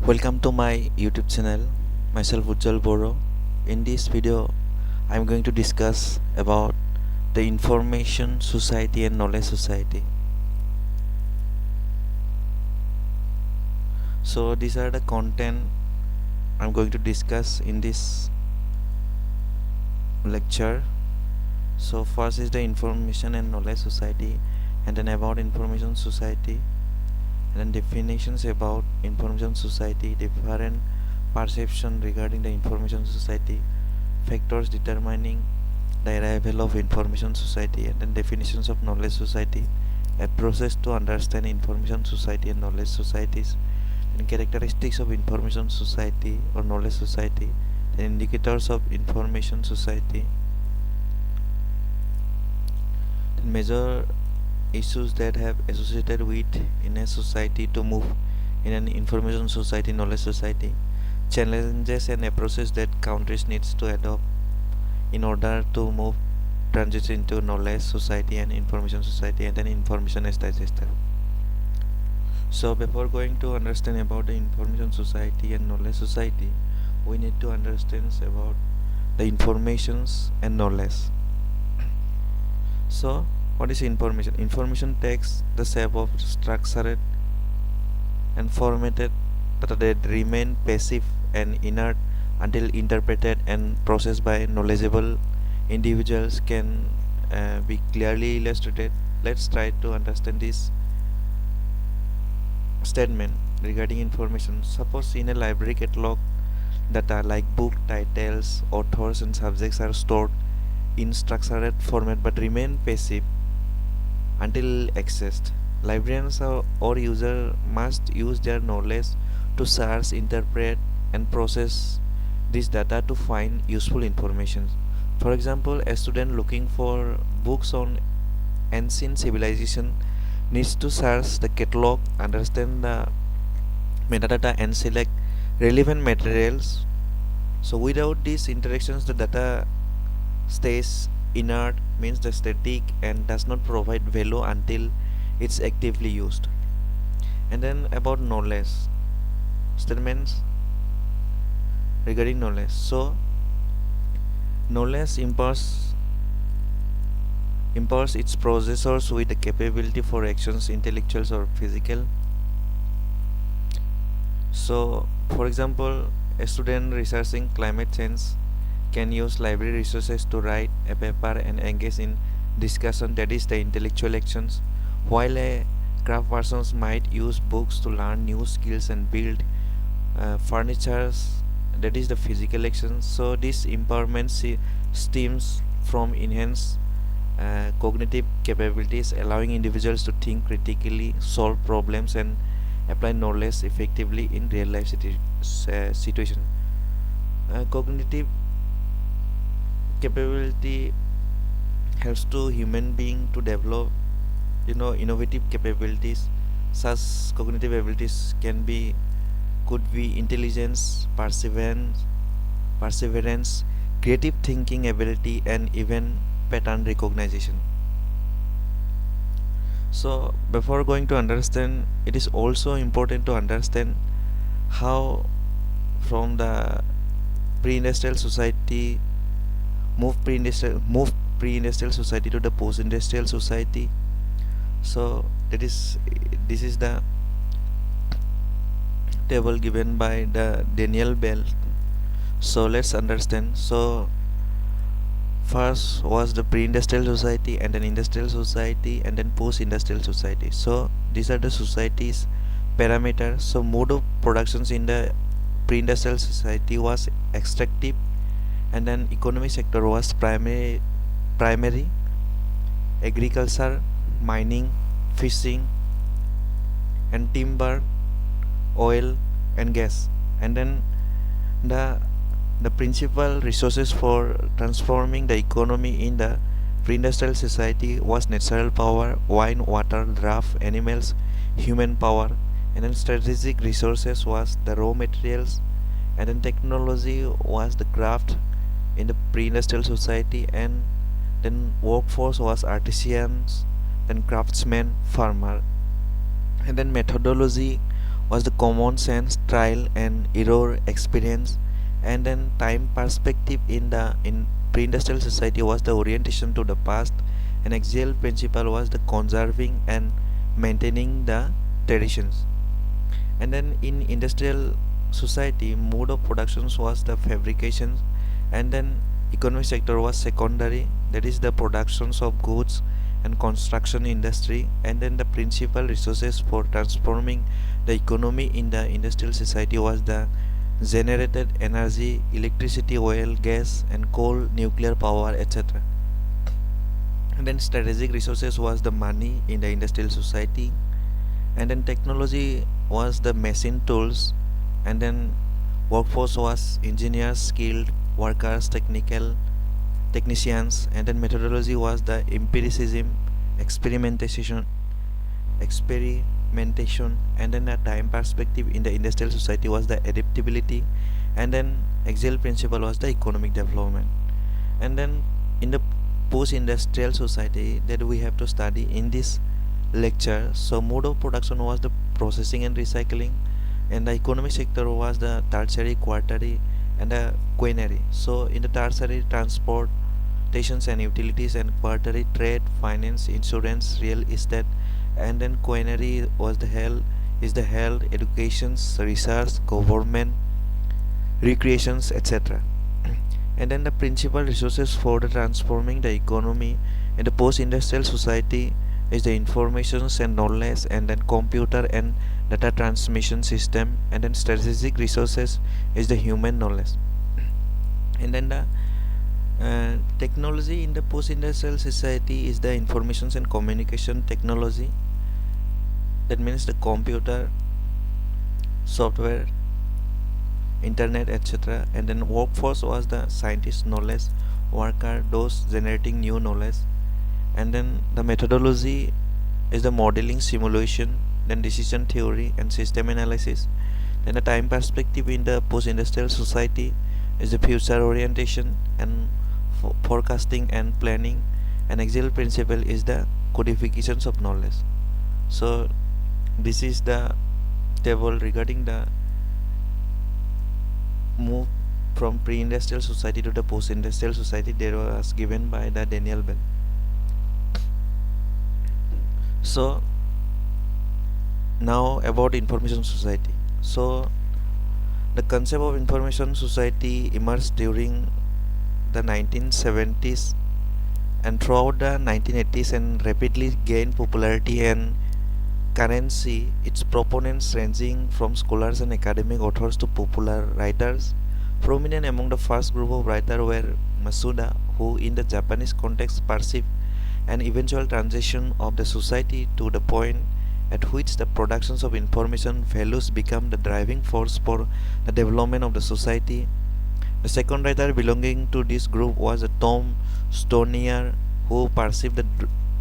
Welcome to my YouTube channel. Myself Ujjal Boro. In this video, I am going to discuss about the information society and knowledge society. So these are the content I'm going to discuss in this lecture. So first is the information and knowledge society, and then about information society, and then definitions about information society, different perception regarding the information society, factors determining the arrival of information society, and then definitions of knowledge society, a process to understand information society and knowledge societies, and characteristics of information society or knowledge society, and indicators of information society, and major issues that have associated with in a society to move in an information society, knowledge society, challenges and approaches that countries needs to adopt in order to move transition into knowledge society and information society, and then information as digester. So before going to understand about the information society and knowledge society, we need to understand about the informations and knowledge. So what is information? Information takes the shape of structured and formatted that remain passive and inert until interpreted and processed by knowledgeable individuals can be clearly illustrated. Let's try to understand this statement regarding information. Suppose in a library catalog, data like book titles, authors and subjects are stored in structured format but remain passive until accessed. Librarians or user must use their knowledge to search, interpret and process this data to find useful information. For example, a student looking for books on ancient civilization needs to search the catalog, understand the metadata and select relevant materials. So without these interactions, the data stays inert, means the static, and does not provide value until it's actively used. And then about knowledge statements regarding knowledge. So knowledge empowers its possessors with the capability for actions, intellectual or physical. So for example, a student researching climate change can use library resources to write a paper and engage in discussion, that is the intellectual actions, while a craft person might use books to learn new skills and build furnitures, that is the physical actions. So this empowerment stems from enhanced cognitive capabilities, allowing individuals to think critically, solve problems and apply knowledge effectively in real life situation. Cognitive capability helps to human being to develop innovative capabilities. Such cognitive abilities could be intelligence, perseverance, creative thinking ability and even pattern recognition. So before going to understand, it is also important to understand how from the pre-industrial society move pre-industrial society to the post-industrial society. So this is the table given by the Daniel Bell. So let's understand. So first was the pre-industrial society, and then industrial society, and then post-industrial society. So these are the societies parameters. So mode of productions in the pre-industrial society was extractive, and then economic sector was primary agriculture, mining, fishing and timber, oil and gas. And then the principal resources for transforming the economy in the pre-industrial society was natural power, wine, water, draft, animals, human power. And then strategic resources was the raw materials, and then technology was the craft in the pre-industrial society, and then workforce was artisans, then craftsmen, farmer. And then methodology was the common sense, trial and error experience, and then time perspective in pre-industrial society was the orientation to the past, and axial principle was the conserving and maintaining the traditions. And then in industrial society, mode of productions was the fabrication, and then economic sector was secondary, that is the productions of goods and construction industry, and then the principal resources for transforming the economy in the industrial society was the generated energy, electricity, oil, gas and coal, nuclear power, etc. And then strategic resources was the money in the industrial society, and then technology was the machine tools, and then workforce was engineers, skilled workers, technicians, and then methodology was the empiricism, experimentation experimentation and then a time perspective in the industrial society was the adaptability, and then axial principle was the economic development. And then in the post-industrial society that we have to study in this lecture, so mode of production was the processing and recycling, and the economic sector was the tertiary, quaternary and the quinary. So in the tertiary, transportations and utilities, and quaternary, trade, finance, insurance, real estate, and then quinary was the health, educations, research, government, recreations, etc. And then the principal resources for the transforming the economy in the post-industrial society is the informations and knowledge, and then computer and data transmission system, and then strategic resources is the human knowledge. And then the technology in the post-industrial society is the informations and communication technology, that means the computer, software, internet, etc. And then workforce was the scientist, knowledge worker, those generating new knowledge. And then the methodology is the modeling, simulation, then decision theory and system analysis. Then the time perspective in the post-industrial society is the future orientation and forecasting and planning, and axial principle is the codifications of knowledge. So this is the table regarding the move from pre-industrial society to the post-industrial society that was given by the Daniel Bell. So now about information society. So the concept of information society emerged during the 1970s and throughout the 1980s and rapidly gained popularity and currency, its proponents ranging from scholars and academic authors to popular writers. Prominent among the first group of writers were Masuda, who in the Japanese context perceived an eventual transition of the society to the point at which the productions of information values become the driving force for the development of the society. The second writer belonging to this group was Tom Stonier, who perceived the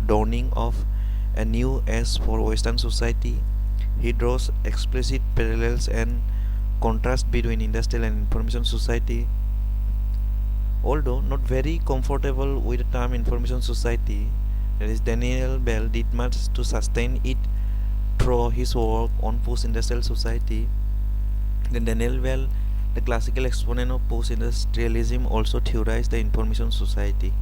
dawning of a new age for Western society. He draws explicit parallels and contrast between industrial and information society. Although not very comfortable with the term information society, that is, Daniel Bell did much to sustain it through his work on post-industrial society. Then Daniel Bell, the classical exponent of post-industrialism, also theorized the information society.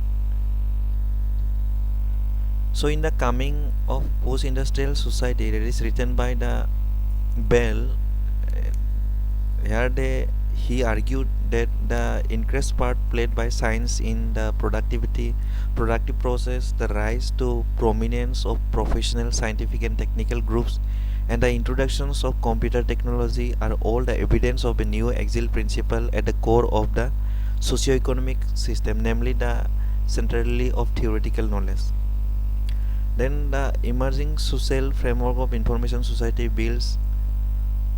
So in the coming of post-industrial society that is written by the Bell, he argued that the increased part played by science in the productive process, the rise to prominence of professional scientific and technical groups, and the introductions of computer technology are all the evidence of a new axial principle at the core of the socio-economic system, namely the centrality of theoretical knowledge. Then the emerging social framework of information society builds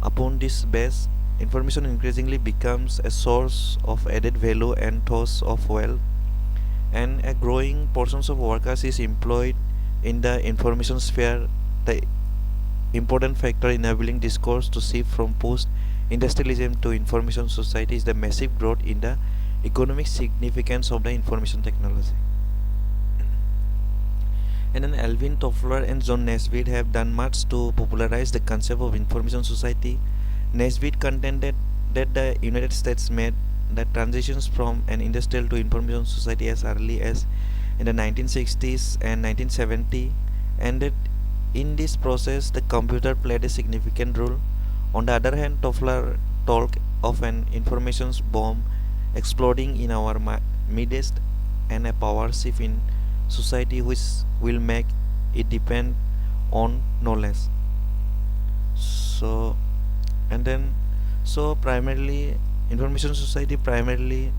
upon this base. Information increasingly becomes a source of added value and source of wealth, and a growing portions of workers is employed in the information sphere. The important factor enabling discourse to shift from post-industrialism to information society is the massive growth in the economic significance of the information technology. And then Alvin Toffler and John Naisbitt have done much to popularize the concept of information society. Naisbitt contended that the United States made the transitions from an industrial to information society as early as in the 1960s and 1970, and that in this process the computer played a significant role. On the other hand, Toffler talked of an information bomb exploding in our midst and a power shift in society which will make it depend on knowledge. So and then so primarily information society primarily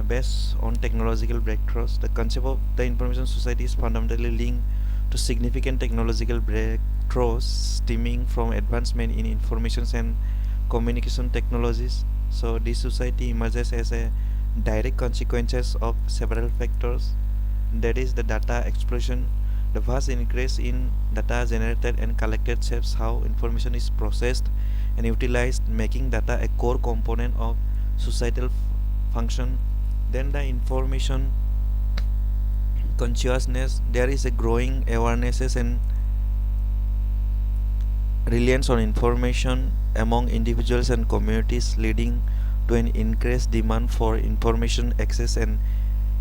based on technological breakthroughs. The concept of the information society is fundamentally linked to significant technological breakthroughs stemming from advancement in information and communication technologies. So this society emerges as a direct consequences of several factors, that is the data explosion. The vast increase in data generated and collected shapes how information is processed and utilized, making data a core component of societal function. Then the information consciousness, there is a growing awarenesses and reliance on information among individuals and communities, leading to an increased demand for information access and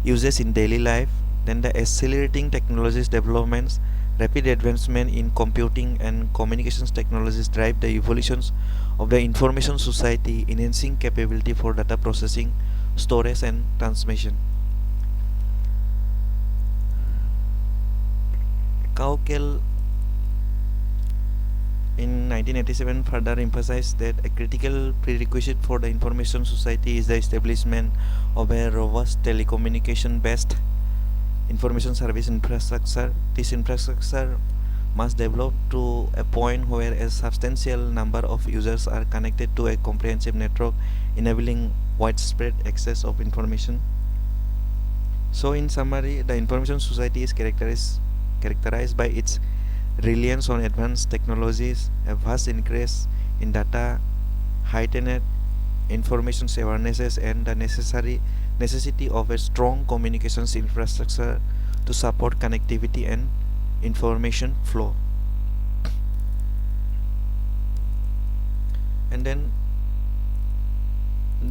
uses in daily life. Then the accelerating technologies developments, rapid advancement in computing and communications technologies drive the evolutions of the information society, enhancing capability for data processing, storage and transmission. Kaukel in 1987 further emphasized that a critical prerequisite for the information society is the establishment of a robust telecommunication based information service infrastructure. This infrastructure must develop to a point where a substantial number of users are connected to a comprehensive network, enabling widespread access of information. So in summary, the information society is characterized by its reliance on advanced technologies, a vast increase in data, heightened information awarenesses, and the necessity of a strong communications infrastructure to support connectivity and information flow. And then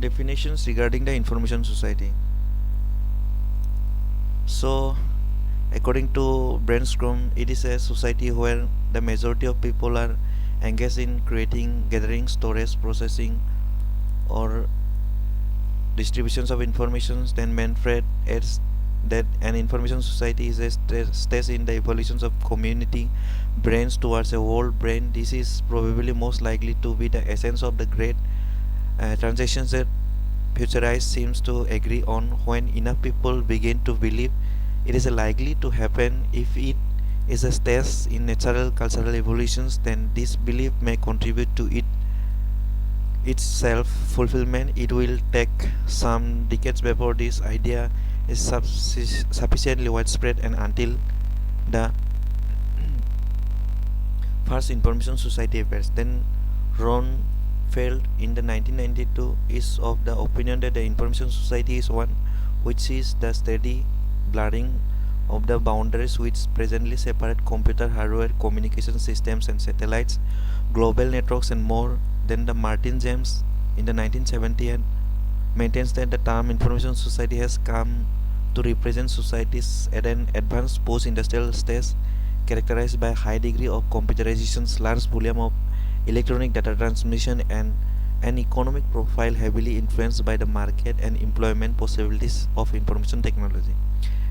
definitions regarding the information society. So according to Brainstorm, it is a society where the majority of people are engaged in creating, gathering, storage, processing, or distributions of information. Then Manfred adds that an information society is a stage in the evolutions of community brains towards a whole brain. This is probably most likely to be the essence of the great transactions that futurists seems to agree on. When enough people begin to believe it is likely to happen, if it is a stage in natural cultural evolutions, then this belief may contribute to its self-fulfillment. It will take some decades before this idea is sufficiently widespread, and until the first information society appears. Then Ron Feld in the 1992 is of the opinion that the information society is one which is the steady blurring of the boundaries which presently separate computer hardware, communication systems and satellites, global networks and more. Then the Martin James in the 1970s maintains that the term information society has come to represent societies at an advanced post-industrial stage characterized by a high degree of computerization, large volume of electronic data transmission, and an economic profile heavily influenced by the market and employment possibilities of information technology.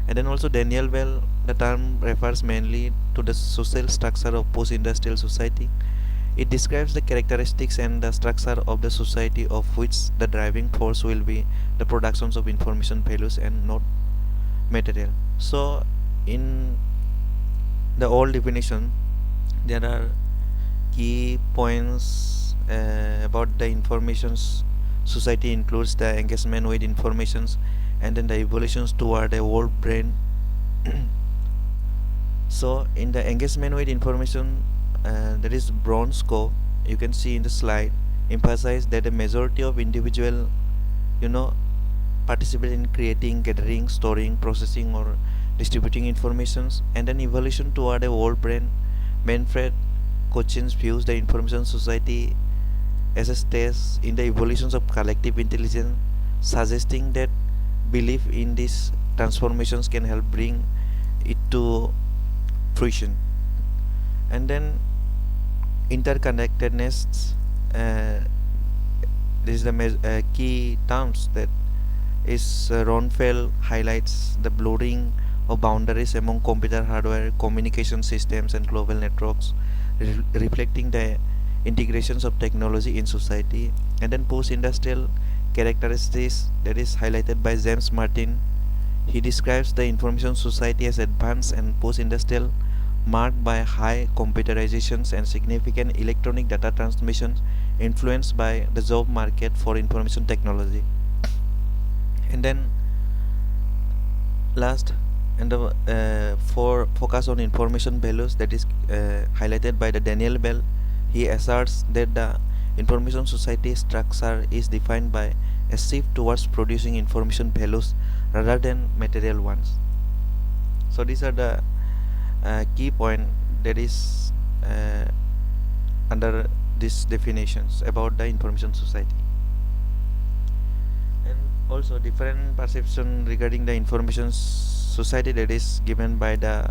And then also Daniel Bell, the term refers mainly to the social structure of post-industrial society. It describes the characteristics and the structure of the society of which the driving force will be the productions of information values and not material. So in the old definition, there are key points about the information society includes the engagement with informations and then the evolutions toward a whole brain. So in the engagement with information, there is Bronsko, you can see in the slide, emphasize that a majority of individual, you know, participate in creating, gathering, storing, processing or distributing informations, and an evolution toward a whole brain. Manfred Cochins views the information society as a stage in the evolutions of collective intelligence, suggesting that belief in these transformations can help bring it to fruition. And then interconnectedness, this is the key terms that is Ronfeld highlights the blurring of boundaries among computer hardware, communication systems, and global networks, reflecting the integrations of technology in society. And then post-industrial characteristics, that is highlighted by James Martin. He describes the information society as advanced and post-industrial, marked by high computerizations and significant electronic data transmissions, influenced by the job market for information technology. And then last, and the for focus on information values, that is highlighted by the Daniel Bell. He asserts that the information society structure is defined by a shift towards producing information values rather than material ones. So these are the key point that is under these definitions about the information society. And also different perception regarding the information society, that is given by the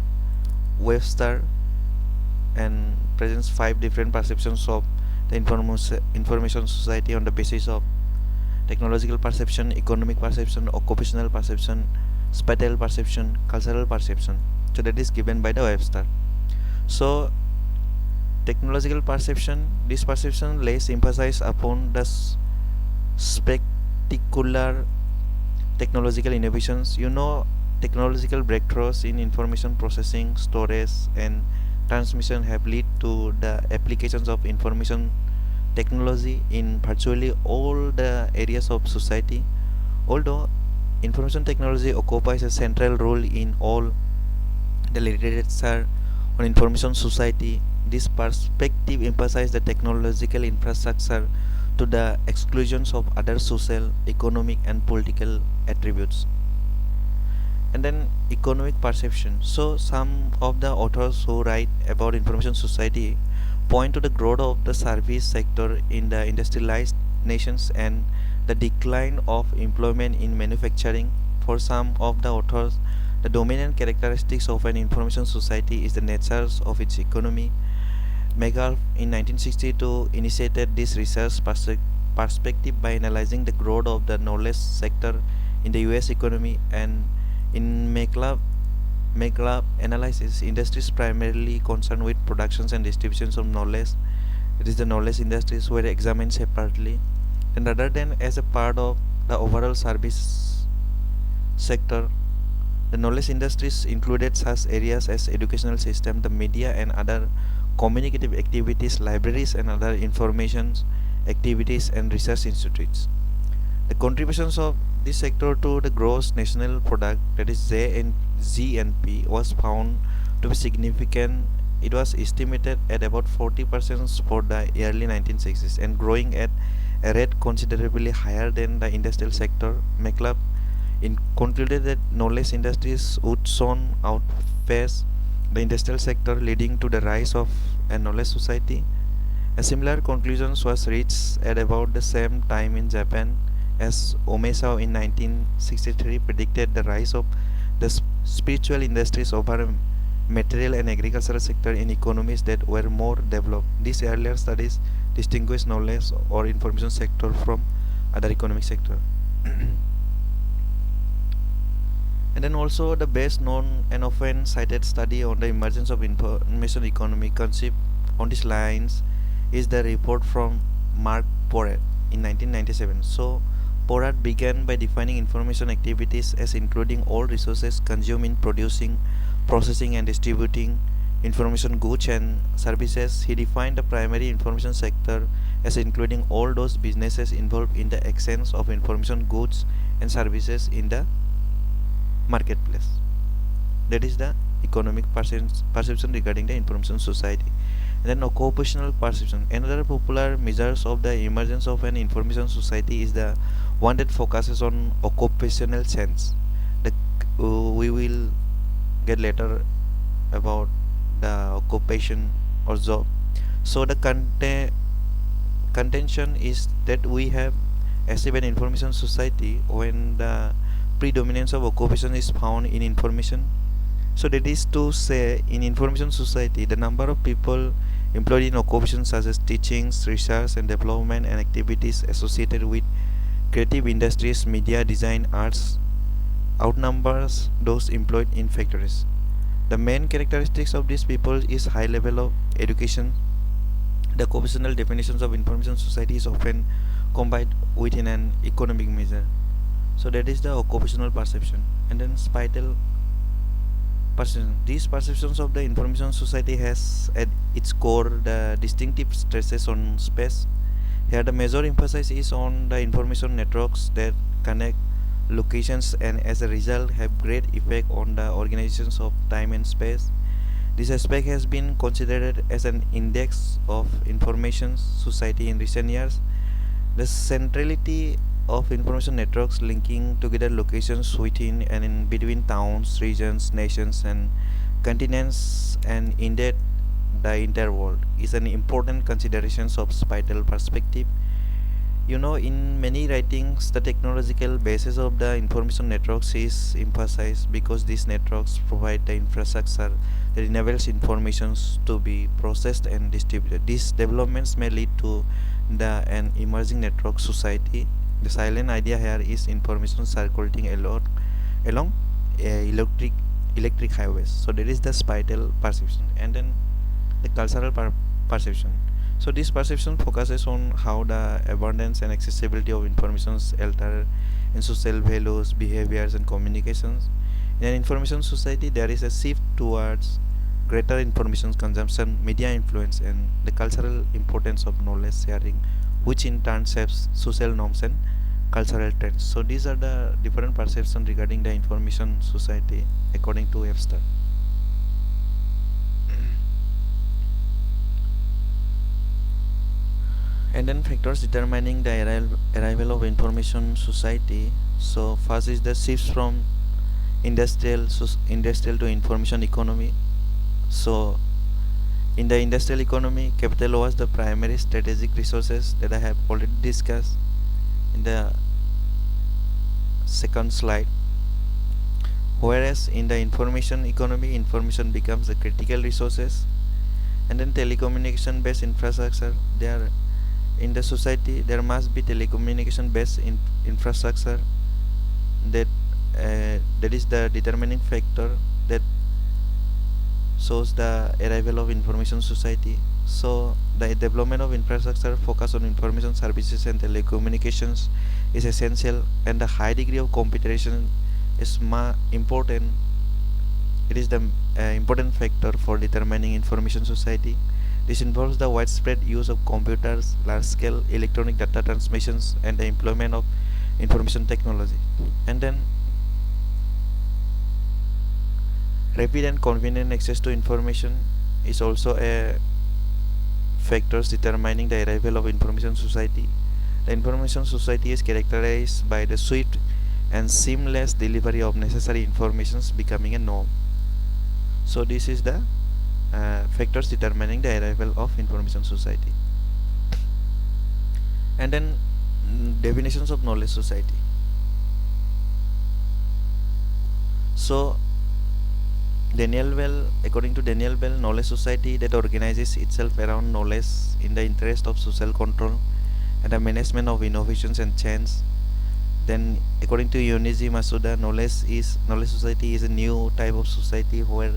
Webster, and presents 5 different perceptions of the information society on the basis of technological perception, economic perception, occupational perception, spatial perception, cultural perception. So that is given by the Webster. So technological perception, this perception lays emphasis upon the spectacular technological innovations, technological breakthroughs in information processing, storage, and transmission have led to the applications of information technology in virtually all the areas of society. Although information technology occupies a central role in all the literature on information society, this perspective emphasizes the technological infrastructure to the exclusions of other social, economic, and political attributes. And then economic perception. So some of the authors who write about information society point to the growth of the service sector in the industrialized nations and the decline of employment in manufacturing. For some of the authors, the dominant characteristics of an information society is the nature of its economy. Megalf in 1962 initiated this research perspective by analyzing the growth of the knowledge sector in the US economy, and in Megalf analysis, industries primarily concerned with productions and distributions of knowledge, it is the knowledge industries, were examined separately and rather than as a part of the overall service sector. The knowledge industries included such areas as educational system, the media, and other communicative activities, libraries, and other information activities and research institutes. The contributions of this sector to the gross national product, that is GNP, was found to be significant. It was estimated at about 40% for the early 1960s and growing at a rate considerably higher than the industrial sector. McCullough concluded that knowledge industries would soon outpace the industrial sector, leading to the rise of a knowledge society. A similar conclusion was reached at about the same time in Japan, as Umesawa in 1963 predicted the rise of the spiritual industries over material and agricultural sector in economies that were more developed. These earlier studies distinguish knowledge or information sector from other economic sector. And then also the best known and often cited study on the emergence of information economy concept on these lines is the report from Mark Porat in 1997. So Porat began by defining information activities as including all resources consumed in producing, processing, and distributing information goods and services. He defined the primary information sector as including all those businesses involved in the exchange of information goods and services in the marketplace. That is the economic perception regarding the information society. And then occupational perception. Another popular measures of the emergence of an information society is the one that focuses on occupational sense. We will get later about the occupation or job. So the contention is that we have achieved an information society when the predominance of occupation is found in information. So that is to say, in information society, the number of people employed in occupations such as teachings, research and development and activities associated with creative industries, media, design, arts outnumbers those employed in factories. The main characteristics of these people is high level of education. The occupational definitions of information society is often combined within an economic measure. So that is the occupational perception. And then spatial perception. These perceptions of the information society has at its core the distinctive stresses on space. Here the major emphasis is on the information networks that connect locations and as a result have great effect on the organizations of time and space. This aspect has been considered as an index of information society in recent years. The centrality of information networks linking together locations within and in between towns, regions, nations and continents and indeed the entire world is an important consideration of spatial perspective. You know, in many writings, the technological basis of the information networks is emphasized because these networks provide the infrastructure that enables informations to be processed and distributed. These developments may lead to an emerging network society. The silent idea here is information circulating along electric highways. So there is the spatial perception, and then the cultural perception. So this perception focuses on how the abundance and accessibility of information alter in social values, behaviors and communications. In an information society, there is a shift towards greater information consumption, media influence and the cultural importance of knowledge sharing, which in turn shapes social norms and cultural trends. So these are the different perceptions regarding the information society according to Webster. And then factors determining the arrival of information society. So first is the shifts from industrial to information economy. So in the industrial economy, capital was the primary strategic resources that I have already discussed in the second slide. Whereas in the information economy, information becomes the critical resources. And then telecommunication based infrastructure, there in the society there must be telecommunication based infrastructure that that is the determining factor that shows the arrival of information society. So the development of infrastructure focus on information services and telecommunications is essential, and the high degree of competition is important. It is the important factor for determining information society. This involves the widespread use of computers, large-scale electronic data transmissions, and the employment of information technology. And then rapid and convenient access to information is also a factors determining the arrival of information society. The information society is characterized by the swift and seamless delivery of necessary informations becoming a norm. So this is the factors determining the arrival of information society. And then definitions of knowledge society. So according to Daniel Bell, knowledge society that organizes itself around knowledge in the interest of social control and the management of innovations and change. Then according to Yonichi Masuda, knowledge society is a new type of society where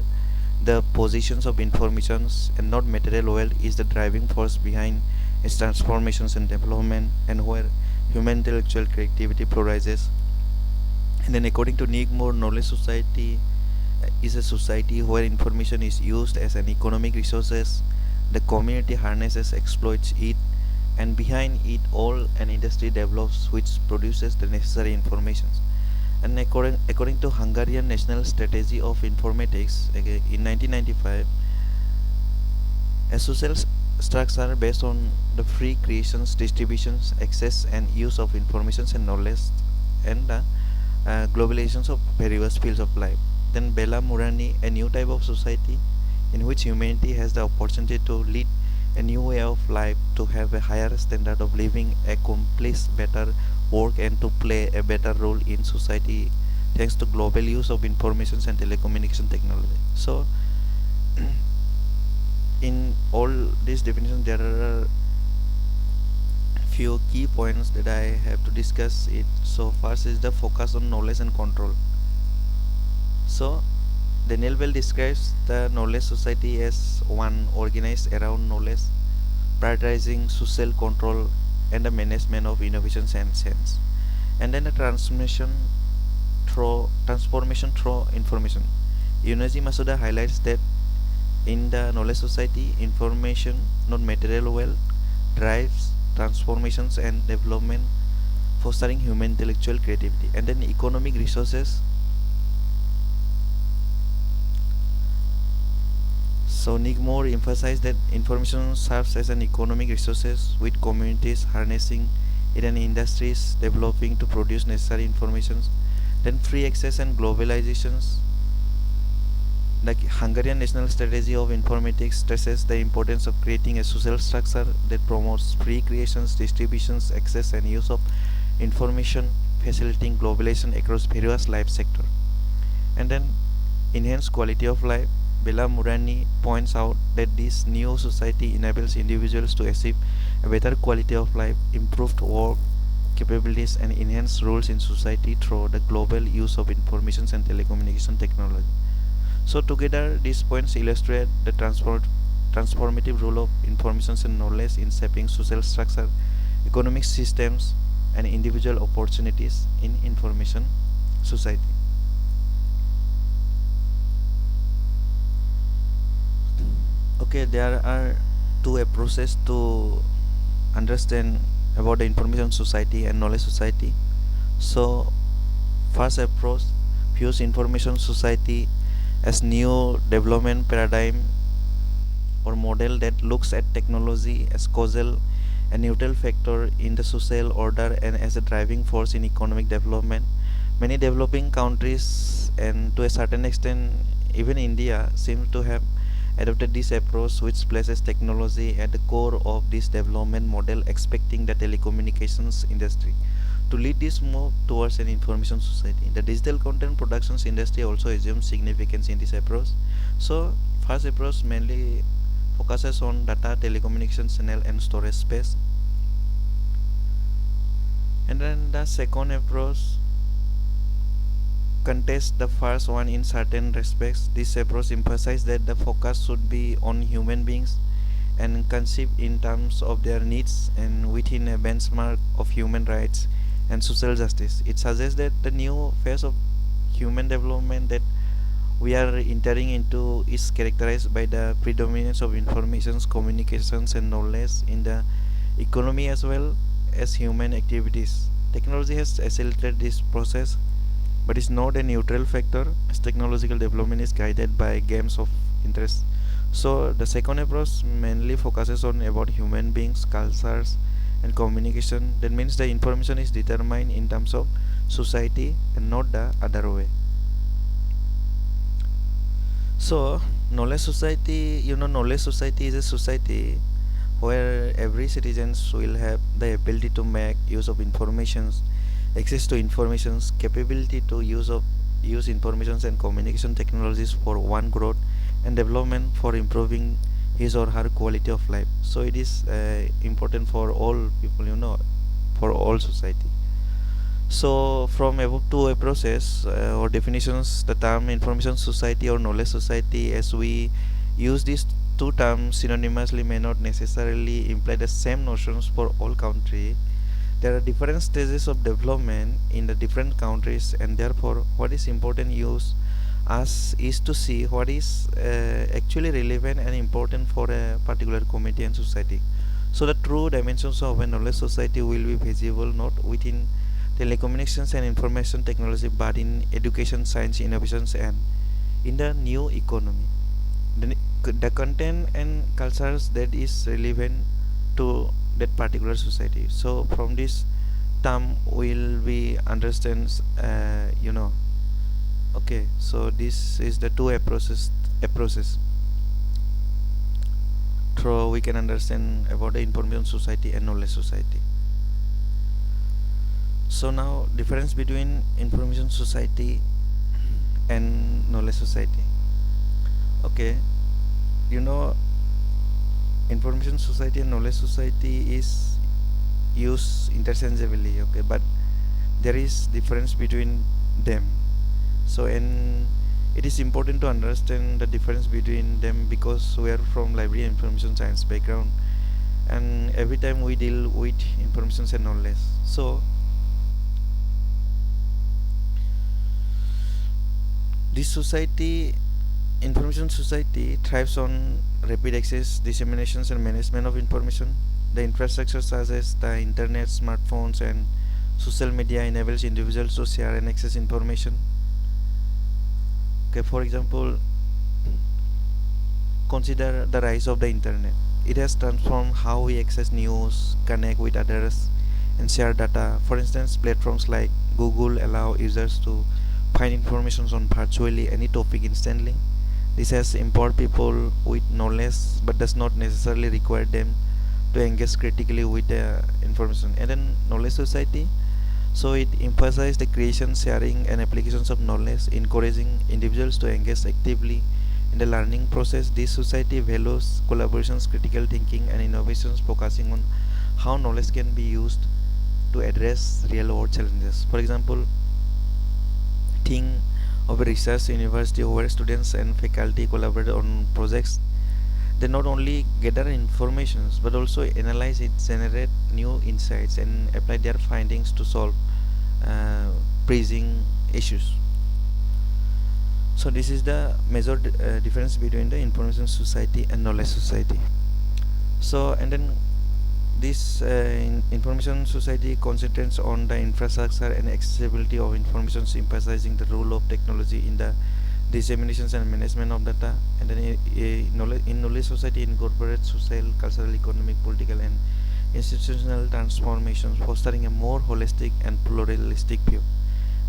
the positions of informations and not material wealth is the driving force behind its transformations and development, and where human intellectual creativity flourishes. And then according to Nick Moore, knowledge society is a society where information is used as an economic resources, the community harnesses, exploits it, and behind it all an industry develops which produces the necessary informations. And according to Hungarian National Strategy of Informatics in 1995, a social structure based on the free creations, distributions, access and use of information and knowledge, and the globalizations of various fields of life. Then Bella Murani, a new type of society in which humanity has the opportunity to lead a new way of life, to have a higher standard of living, accomplish better work, and to play a better role in society thanks to global use of information and telecommunication technology. So, in all these definitions, there are few key points that I have to discuss it. So, first is the focus on knowledge and control. So, Daniel Bell describes the knowledge society as one organized around knowledge, prioritizing social control and the management of innovations and science, and then a transformation through information. Yunaji Masuda highlights that in the knowledge society, information, not material wealth, drives transformations and development, fostering human intellectual creativity, and then economic resources. So Nick Moore emphasized that information serves as an economic resources, with communities harnessing it and industries developing to produce necessary information. Then free access and globalizations. The Hungarian national strategy of informatics stresses the importance of creating a social structure that promotes free creations, distributions, access, and use of information, facilitating globalization across various life sectors. And then enhanced quality of life. Bella Murani points out that this new society enables individuals to achieve a better quality of life, improved work capabilities, and enhanced roles in society through the global use of information and telecommunication technology. So together, these points illustrate the transformative role of information and knowledge in shaping social structure, economic systems, and individual opportunities in information society. Okay, there are two approaches to understand about the information society and knowledge society. So, first approach views information society as new development paradigm or model that looks at technology as causal and neutral factor in the social order and as a driving force in economic development. Many developing countries and to a certain extent even India seems to have adopted this approach, which places technology at the core of this development model, expecting the telecommunications industry to lead this move towards an information society. The digital content productions industry also assumes significance in this approach. So, first approach mainly focuses on data, telecommunication channel, and storage space. And then the second approach contests the first one in certain respects. This approach emphasizes that the focus should be on human beings and conceived in terms of their needs and within a benchmark of human rights and social justice. It suggests that the new phase of human development that we are entering into is characterized by the predominance of informations, communications, and knowledge in the economy as well as human activities. Technology has accelerated this process but is not a neutral factor as technological development is guided by games of interest. So the second approach mainly focuses on about human beings, cultures, and communication. That means the information is determined in terms of society and not the other way. So knowledge society, knowledge society is a society where every citizens will have the ability to make use of informations, access to informations, capability to use informations and communication technologies for one growth and development for improving his or her quality of life. So it is important for all people, for all society. So from above two approaches or definitions, the term information society or knowledge society, as we use these two terms synonymously, may not necessarily imply the same notions for all countries. There are different stages of development in the different countries, and therefore what is important use us is to see what is actually relevant and important for a particular community and society. So the true dimensions of a knowledge society will be visible not within telecommunications and information technology but in education, science, innovations, and in the new economy. The content and cultures that is relevant to that particular society. So from this term will we understand Okay, so this is the two approaches through we can understand about the information society and knowledge society. So now difference between information society and knowledge society. Okay, you know, information society and knowledge society is used interchangeably. Okay, but there is difference between them. So and it is important to understand the difference between them because we are from library information science background, and every time we deal with information and knowledge. So this society, information society, thrives on rapid access, disseminations, and management of information. The infrastructure such as the internet, smartphones, and social media enables individuals to share and access information. Okay, for example, consider the rise of the internet. It has transformed how we access news, connect with others, and share data. For instance, platforms like Google allow users to find information on virtually any topic instantly. This has empowered people with knowledge but does not necessarily require them to engage critically with the information. And then knowledge society, so it emphasizes the creation, sharing, and applications of knowledge, encouraging individuals to engage actively in the learning process. This society values collaborations, critical thinking, and innovations, focusing on how knowledge can be used to address real world challenges. For example, think of a research university where students and faculty collaborate on projects. They not only gather information but also analyze it, generate new insights, and apply their findings to solve uh, pressing issues. So this is the major difference between the information society and knowledge society. So and then this information society concentrates on the infrastructure and accessibility of information, emphasizing the role of technology in the disseminations and management of data. And then in knowledge society incorporates social, cultural, economic, political, and institutional transformations, fostering a more holistic and pluralistic view.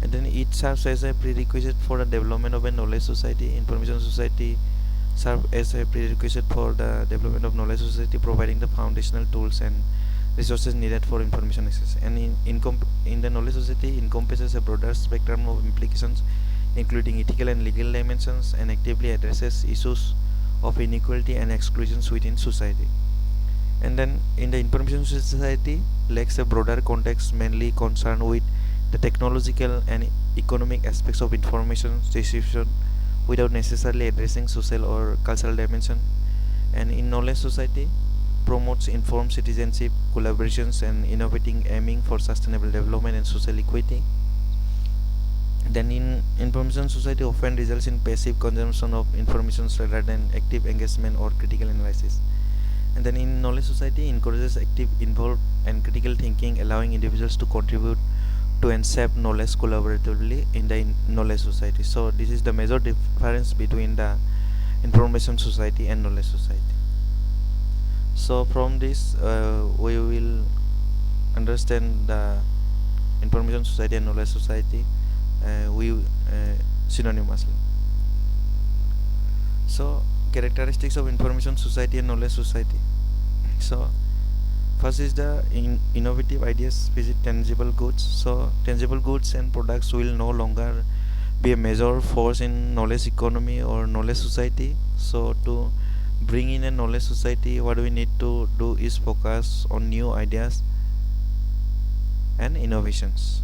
And then it serves as a prerequisite for the development of a knowledge society. Information society serve as a prerequisite for the development of knowledge society, providing the foundational tools and resources needed for information access. And in the knowledge society encompasses a broader spectrum of implications, including ethical and legal dimensions, and actively addresses issues of inequality and exclusions within society. And then in the information society lacks a broader context, mainly concerned with the technological and economic aspects of information distribution without necessarily addressing social or cultural dimension. And in knowledge society promotes informed citizenship, collaborations, and innovating, aiming for sustainable development and social equity. Then in information society often results in passive consumption of information rather than active engagement or critical analysis. And then in knowledge society encourages active, involved, and critical thinking, allowing individuals to contribute to and shape knowledge collaboratively in the knowledge society. So this is the major difference between the information society and knowledge society. So from this we will understand the information society and knowledge society we synonymously. So characteristics of information society and knowledge society. So first is the innovative ideas visit tangible goods. So tangible goods and products will no longer be a major force in knowledge economy or knowledge society. So to bring in a knowledge society, what we need to do is focus on new ideas and innovations.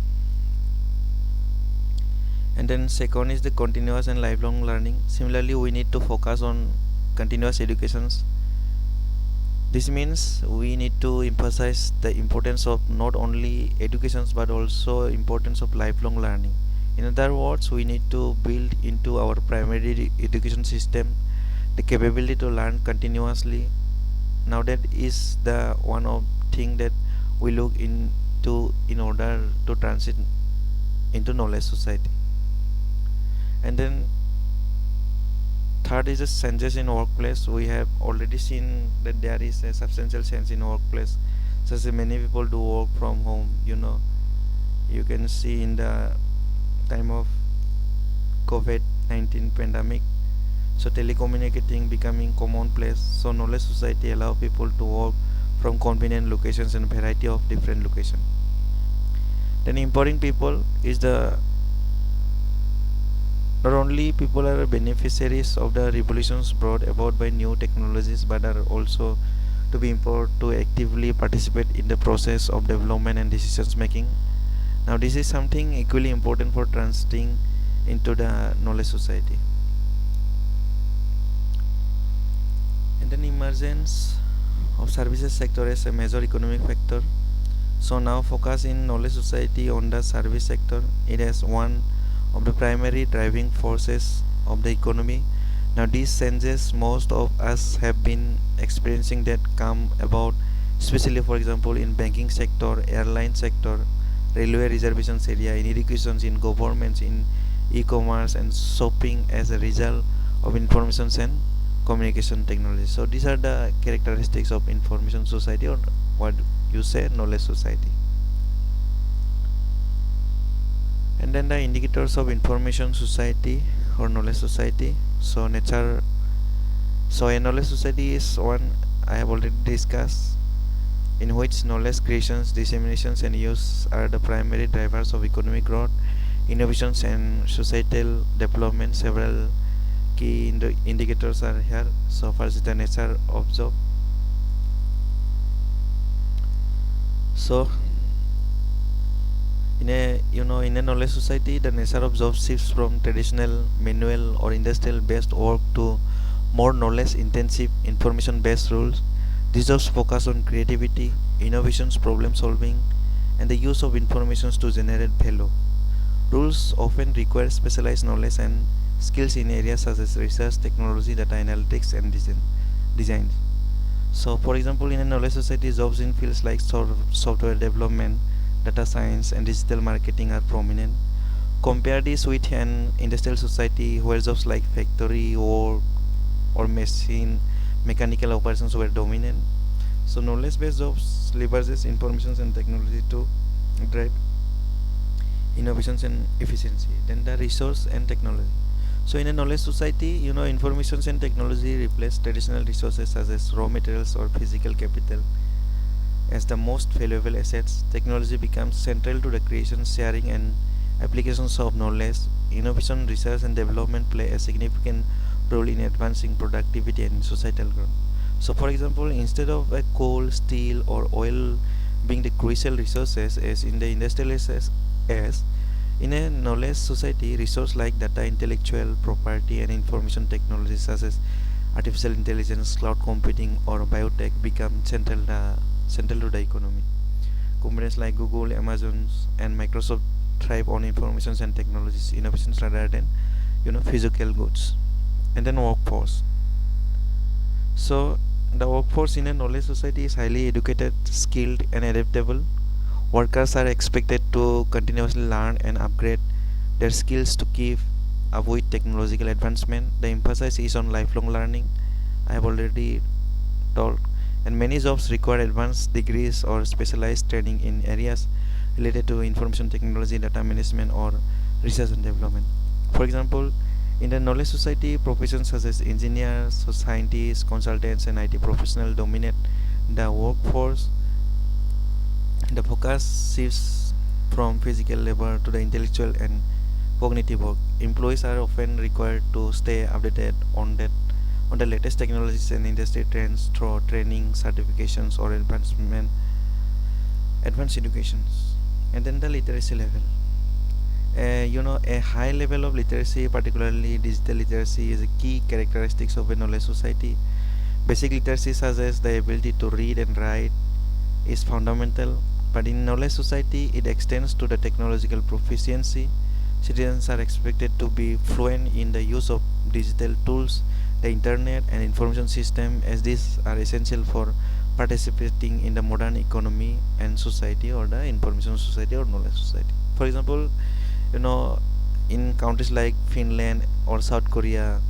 And then second is the continuous and lifelong learning. Similarly, we need to focus on continuous educations. This means we need to emphasize the importance of not only educations but also importance of lifelong learning. In other words, we need to build into our primary education system the capability to learn continuously. Now that is the one of thing that we look into in order to transit into knowledge society. And then third is the changes in workplace. We have already seen that there is a substantial change in workplace, such as many people do work from home. You know, you can see in the time of COVID-19 pandemic. So telecommunicating becoming commonplace. So knowledge society allow people to work from convenient locations and variety of different locations. Then empowering people is the not only people are beneficiaries of the revolutions brought about by new technologies, but are also to be empowered to actively participate in the process of development and decisions making. Now this is something equally important for transiting into the knowledge society. And then emergence of services sector as a major economic factor. So now focus in knowledge society on the service sector. It is one of the primary driving forces of the economy. Now these changes most of us have been experiencing that come about especially for example in banking sector, airline sector, railway reservations area, in education, in governments, in e-commerce and shopping as a result of information and communication technology. So these are the characteristics of information society, or what you say, knowledge society. And then the indicators of information society or knowledge society. So nature, so a knowledge society is one I have already discussed, in which knowledge creations, disseminations and use are the primary drivers of economic growth, innovations and societal development. Several key indicators are here. So first is the nature of job. So in a knowledge society, the nature of job shifts from traditional manual or industrial based work to more knowledge intensive information based roles. These jobs focus on creativity, innovations, problem solving, and the use of information to generate value. Roles often require specialized knowledge and skills in areas such as research, technology, data analytics, and design. So, for example, in a knowledge society, jobs in fields like software development, data science, and digital marketing are prominent. Compare this with an industrial society where jobs like factory or mechanical operations were dominant. So knowledge-based jobs leverages information and technology to drive innovations and efficiency. Then the resource and technology. So in a knowledge society, information and technology replace traditional resources such as raw materials or physical capital as the most valuable assets. Technology becomes central to the creation, sharing, and applications of knowledge. Innovation, research, and development play a significant role in advancing productivity and societal growth. So, for example, instead of coal, steel, or oil being the crucial resources as in the industrial as in a knowledge society, resources like data, intellectual property, and information technologies such as artificial intelligence, cloud computing, or biotech become central to the economy. Companies like Google, Amazon, and Microsoft thrive on information and technologies innovations rather than physical goods. And then workforce. So the workforce in a knowledge society is highly educated, skilled, and adaptable. Workers are expected to continuously learn and upgrade their skills to keep up with technological advancement. The emphasis is on lifelong learning. I have already told, and many jobs require advanced degrees or specialized training in areas related to information technology, data management, or research and development. For example, in the knowledge society, professions such as engineers, scientists, consultants, and IT professionals dominate the workforce. The focus shifts from physical labor to the intellectual and cognitive work. Employees are often required to stay updated on the latest technologies and industry trends through training, certifications, or advanced educations. And then the literacy level. A high level of literacy, particularly digital literacy, is a key characteristics of a knowledge society. Basic literacy, such as the ability to read and write, is fundamental, but in knowledge society, it extends to the technological proficiency. Citizens are expected to be fluent in the use of digital tools, the internet, and information system, as these are essential for participating in the modern economy and society, or the information society or knowledge society. For example, in countries like Finland or South Korea,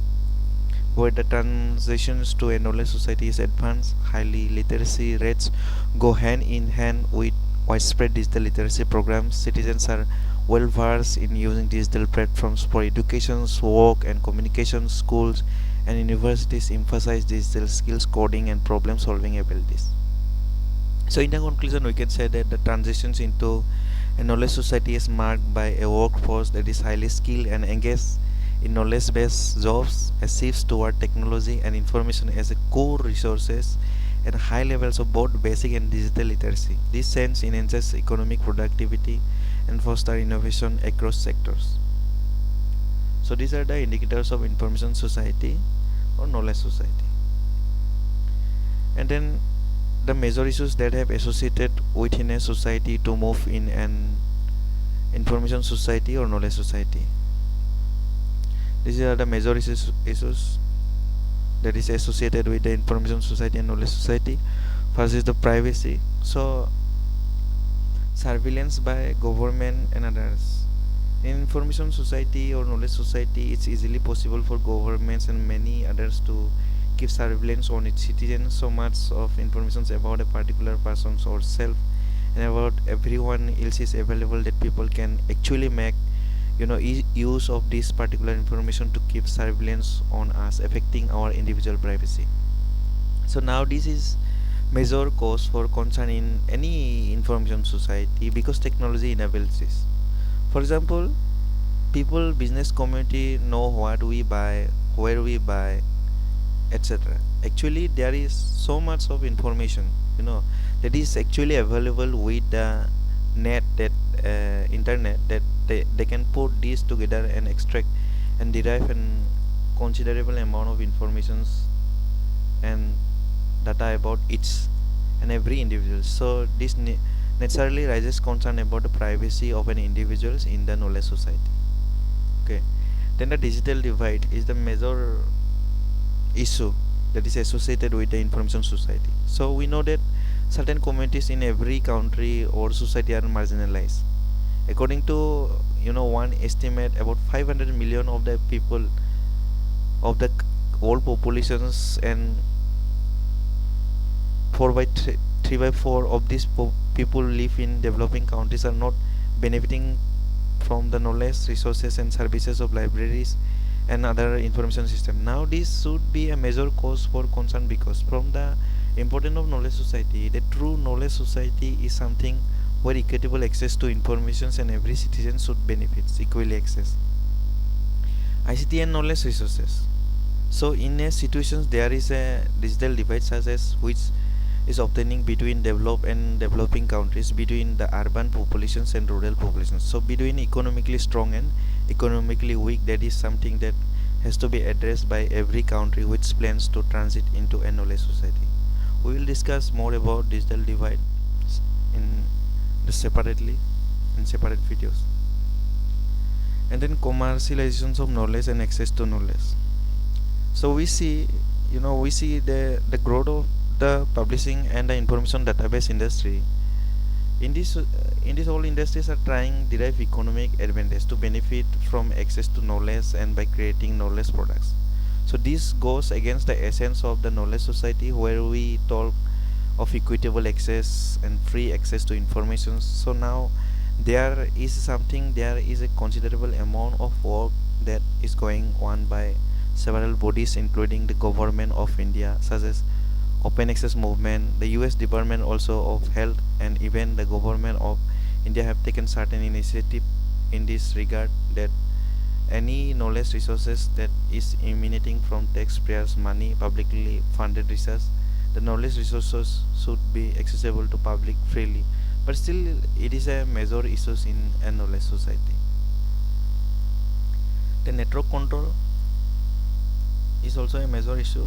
where the transitions to a knowledge society is advanced, highly literacy rates go hand in hand with widespread digital literacy programs. Citizens are well versed in using digital platforms for education, work, and communication. Schools and universities emphasize digital skills, coding, and problem solving abilities. So, in the conclusion, we can say that the transitions into a knowledge society is marked by a workforce that is highly skilled and engaged in knowledge based jobs, a shift toward technology and information as a core resources, and high levels of both basic and digital literacy. This sense enhances economic productivity and foster innovation across sectors. So, these are the indicators of information society or knowledge society. And then the major issues that have associated within a society to move in an information society or knowledge society. These are the major issues that is associated with the information society and knowledge society. First is the privacy. So surveillance by government and others. In information society or knowledge society, it's easily possible for governments and many others to keep surveillance on its citizens. So much of information about a particular person or self and about everyone else is available that people can actually make use of this particular information to keep surveillance on us, affecting our individual privacy. So now this is major cause for concern in any information society because technology enables this. For example, people, business community know what we buy, where we buy, etc. Actually, there is so much of information, that is actually available with the net, that internet, that they can put these together and extract and derive an considerable amount of informations and data about each and every individual. So this naturally raises concern about the privacy of an individuals in the knowledge society. Okay, then the digital divide is the major issue that is associated with the information society. So we know that certain communities in every country or society are marginalized. According to one estimate, about 500 million of the people of the whole populations and 4 by 3 by 4 of these people live in developing countries are not benefiting from the knowledge, resources, and services of libraries and other information system. Now this should be a major cause for concern because from the importance of knowledge society, the true knowledge society is something where equitable access to information and every citizen should benefit equally access. ICT and knowledge resources. So in a situations there is a digital divide such as which is obtaining between developed and developing countries, between the urban populations and rural populations. So between economically strong and economically weak, that is something that has to be addressed by every country which plans to transit into a knowledge society. We will discuss more about digital divide in separately in separate videos. And then commercializations of knowledge and access to knowledge. So we see the growth of the publishing and the information database industry. In this whole industries are trying derive economic advantage to benefit from access to knowledge and by creating knowledge products. So this goes against the essence of the knowledge society where we talk of equitable access and free access to information. So now there is a considerable amount of work that is going on by several bodies including the government of India such as Open Access Movement, the US Department also of Health, and even the government of India have taken certain initiative in this regard that any knowledge resources that is emanating from taxpayers' money, publicly funded research, the knowledge resources should be accessible to public freely. But still, it is a major issue in a knowledge society. The network control is also a major issue.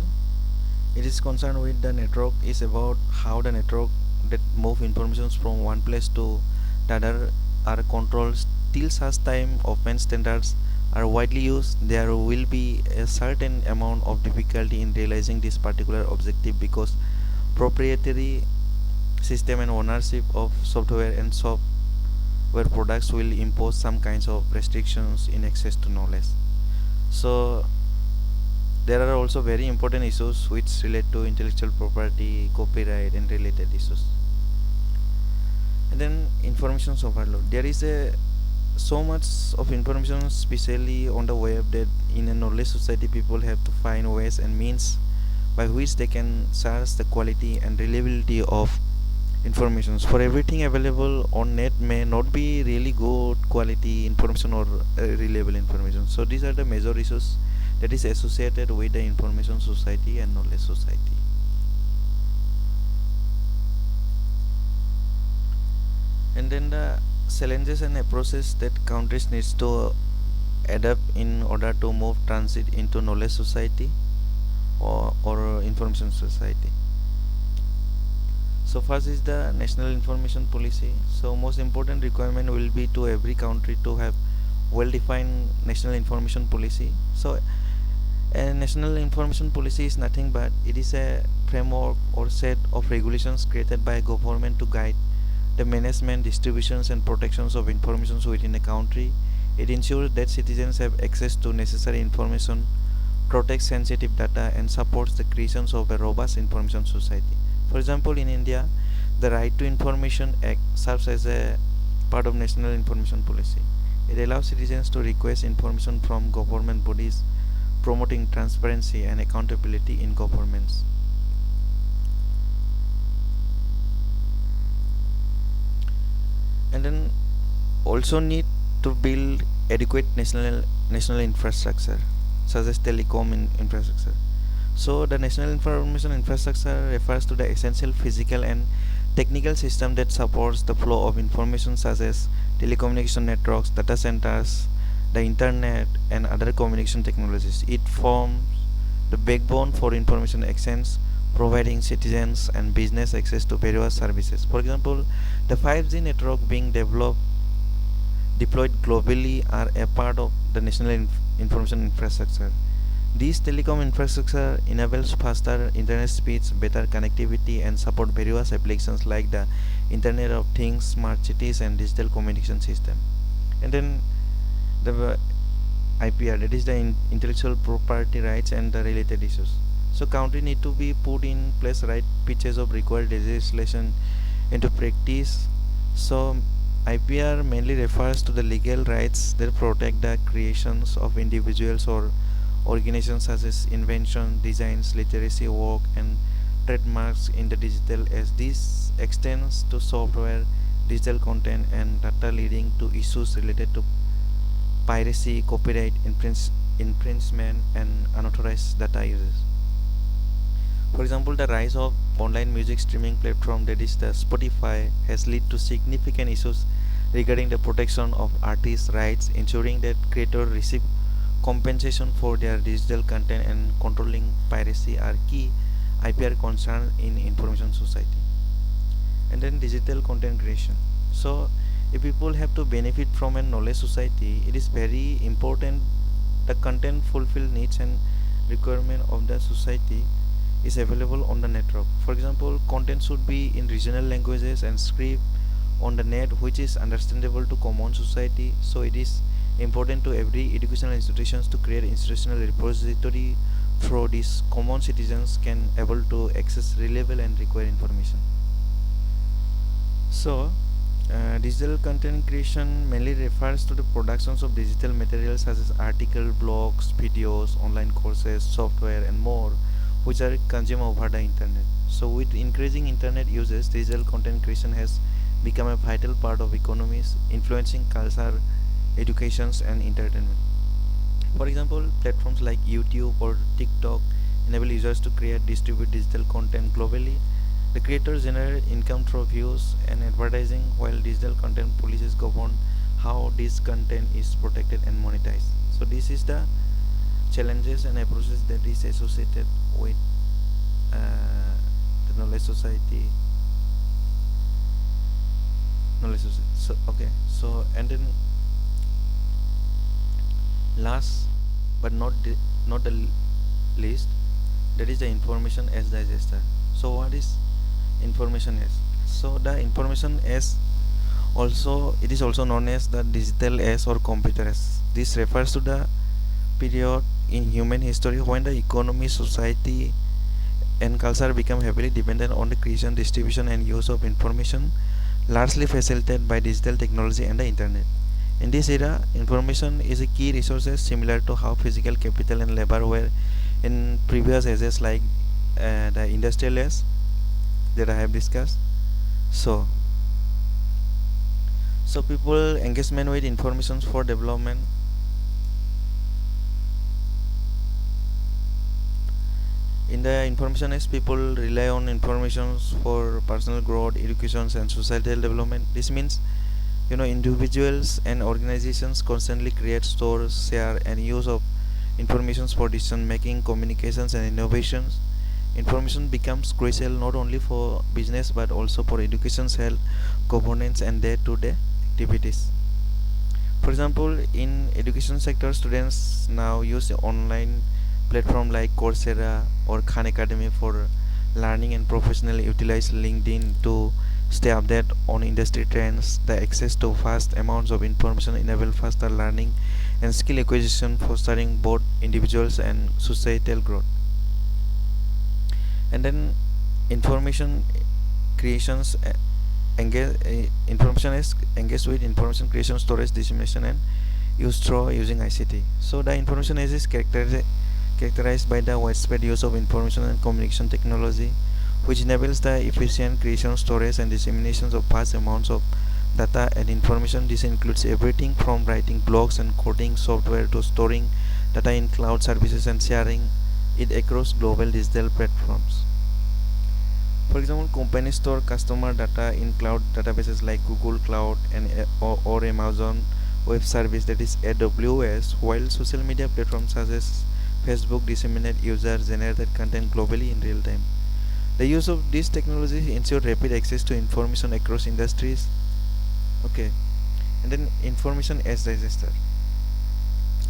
It is concerned with the network is about how the network that move informations from one place to the other are controlled. Till such time open standards are widely used, there will be a certain amount of difficulty in realizing this particular objective because proprietary system and ownership of software and software products will impose some kinds of restrictions in access to knowledge. So there are also very important issues which relate to intellectual property, copyright, and related issues. And then information overload. There is a so much of information, especially on the web, that in a knowledge society people have to find ways and means by which they can search the quality and reliability of informations. For everything available on net may not be really good quality information or reliable information. So these are the major issues that is associated with the information society and knowledge society. And then the challenges and approaches that countries needs to adapt in order to move transit into knowledge society or information society. So first is the national information policy. So most important requirement will be to every country to have well defined national information policy. So a national information policy is nothing but it is a framework or set of regulations created by a government to guide the management, distributions and protections of information within a country. It ensures that citizens have access to necessary information, protects sensitive data and supports the creations of a robust information society. For example, in India, the Right to Information Act serves as a part of national information policy. It allows citizens to request information from government bodies, promoting transparency and accountability in governments. And then also need to build adequate national infrastructure such as infrastructure. So the national information infrastructure refers to the essential physical and technical system that supports the flow of information such as telecommunication networks, data centers, the internet and other communication technologies. It forms the backbone for information exchange, providing citizens and business access to various services. For example, the 5G network being deployed globally are a part of the national information infrastructure. This telecom infrastructure enables faster internet speeds, better connectivity and support various applications like the Internet of Things, smart cities and digital communication system. And then the IPR, that is the intellectual property rights and the related issues. So country need to be put in place right pitches of required legislation into practice. So IPR mainly refers to the legal rights that protect the creations of individuals or organizations such as invention, designs, literacy work and trademarks in the digital, as this extends to software, digital content and data, leading to issues related to piracy, copyright infringement and unauthorized data uses. For example, the rise of online music streaming platform, that is the Spotify, has led to significant issues regarding the protection of artists' rights, ensuring that creators receive compensation for their digital content and controlling piracy are key IPR concerns in information society. And then digital content creation. So if people have to benefit from a knowledge society, it is very important the content fulfill needs and requirement of the society is available on the network. For example, content should be in regional languages and script on the net which is understandable to common society. So it is important to every educational institutions to create institutional repository through this common citizens can able to access reliable and required information. So digital content creation mainly refers to the productions of digital materials such as articles, blogs, videos, online courses, software and more, which are consumed over the internet. So with increasing internet uses, digital content creation has become a vital part of economies, influencing culture, educations and entertainment. For example, platforms like YouTube or TikTok enable users to create, distribute digital content globally. The creators generate income through views and advertising, while digital content policies govern how this content is protected and monetized. So this is the challenges and approaches that is associated with the knowledge society. So okay, so and then last but not the least, that is the information as digester. So what is information as? So the information as also, it is also known as the digital as or computer as. This refers to the period in human history when the economy, society and culture become heavily dependent on the creation, distribution and use of information, largely facilitated by digital technology and the internet. In this era, information is a key resource similar to how physical capital and labor were in previous ages like the industrial age that I have discussed. So, so people engagement with information for development. In the information age, people rely on information for personal growth, education, and societal development. This means individuals and organizations constantly create, store, share, and use of information for decision making, communications, and innovations. Information becomes crucial not only for business but also for education, health, governance, and day-to-day activities. For example, in education sector, students now use online platform like Coursera or Khan Academy for learning and professionally utilize LinkedIn to stay updated on industry trends. The access to vast amounts of information enable faster learning and skill acquisition, fostering both individuals and societal growth. And then information creations information is engaged with information creation, storage, dissemination, and use through using ICT. So the information age is characterized by the widespread use of information and communication technology, which enables the efficient creation, storage, and dissemination of vast amounts of data and information. This includes everything from writing blogs and coding software to storing data in cloud services and sharing it across global digital platforms. For example, companies store customer data in cloud databases like Google Cloud and or Amazon Web Service, that is AWS, while social media platforms such as Facebook disseminate user-generated content globally in real time. The use of these technologies ensure rapid access to information across industries. Okay, and then information as disaster.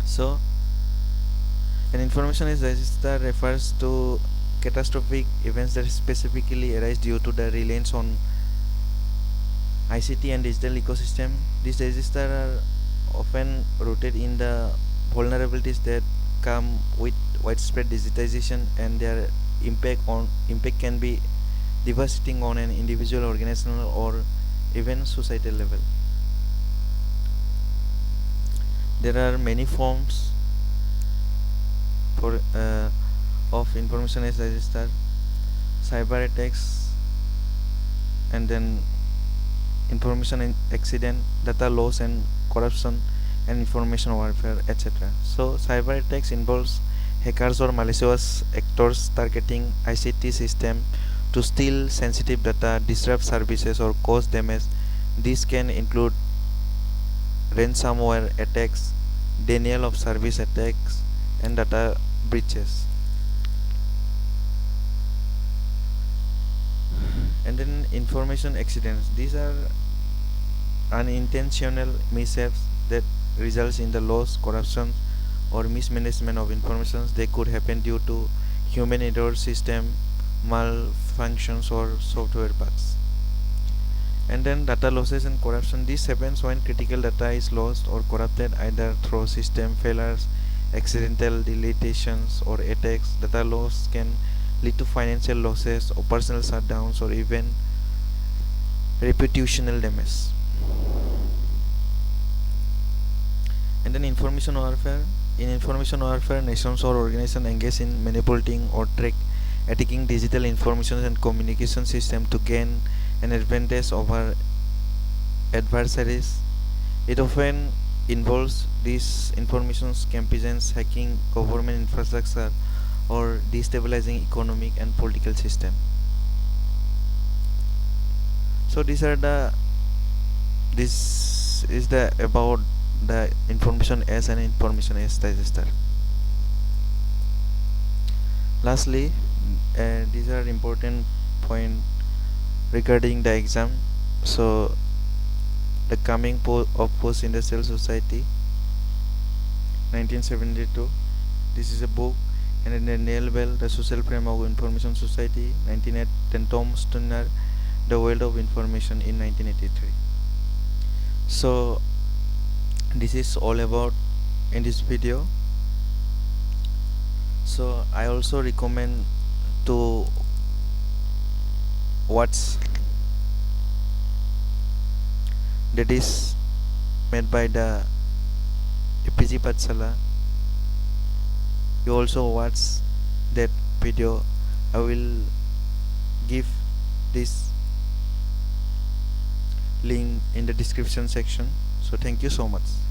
So, an information as disaster refers to catastrophic events that specifically arise due to the reliance on ICT and digital ecosystem. These disasters are often rooted in the vulnerabilities that come with widespread digitization, and their impact can be devastating on an individual, organizational, or even societal level. There are many forms for of information as disaster: cyber attacks, and then information accident, data loss and corruption, and information warfare, etc. So cyber attacks involves hackers or malicious actors targeting ICT system to steal sensitive data, disrupt services, or cause damage. This can include ransomware attacks, denial of service attacks, and data breaches. And then information accidents, these are unintentional mishaps that results in the loss, corruption, or mismanagement of information. They could happen due to human error, system malfunctions, or software bugs. And then data losses and corruption, this happens when critical data is lost or corrupted either through system failures, accidental deletions, or attacks. Data loss can lead to financial losses, operational shutdowns, or even reputational damage. And then information warfare. In information warfare, nations or organizations engage in manipulating or attacking digital information and communication system to gain an advantage over adversaries. It often involves disinformation campaigns, hacking government infrastructure, or destabilizing economic and political system. So this is the about the information as an information as disaster. Lastly, these are important point regarding the exam. So the coming of post-industrial society, 1972. This is a book. And then Neil Bell, The Social Framework of Information Society, 1980. Then Tom Stunner, The World of Information, in 1983. So this is all about in this video. So I also recommend to watch, that is made by the APG Patsala. You also watch that video. I will give this link in the description section. So thank you so much.